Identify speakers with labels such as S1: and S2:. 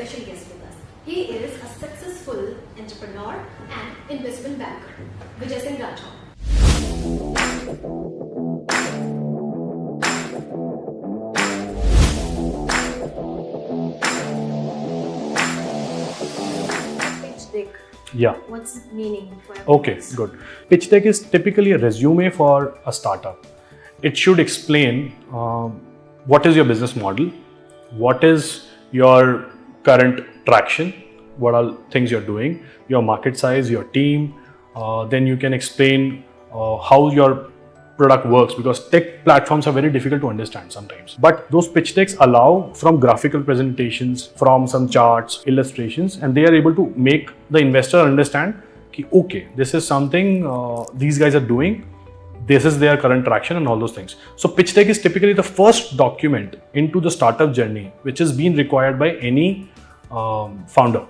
S1: special guest with us. He is a successful entrepreneur and investment banker, Vijay Singh Rathod. Pitch deck.
S2: Yeah.
S1: What's meaning for
S2: Okay, good. Pitch deck is typically a resume for a startup. It should explain what is your business model, what is your current traction, what are things you're doing, your market size, your team. Then you can explain how your product works, because tech platforms are very difficult to understand sometimes. But those pitch decks allow from graphical presentations, from some charts, illustrations, and they are able to make the investor understand, okay, this is something these guys are doing, this is their current traction and all those things. So pitch deck is typically the first document into the startup journey which is being required by any founder.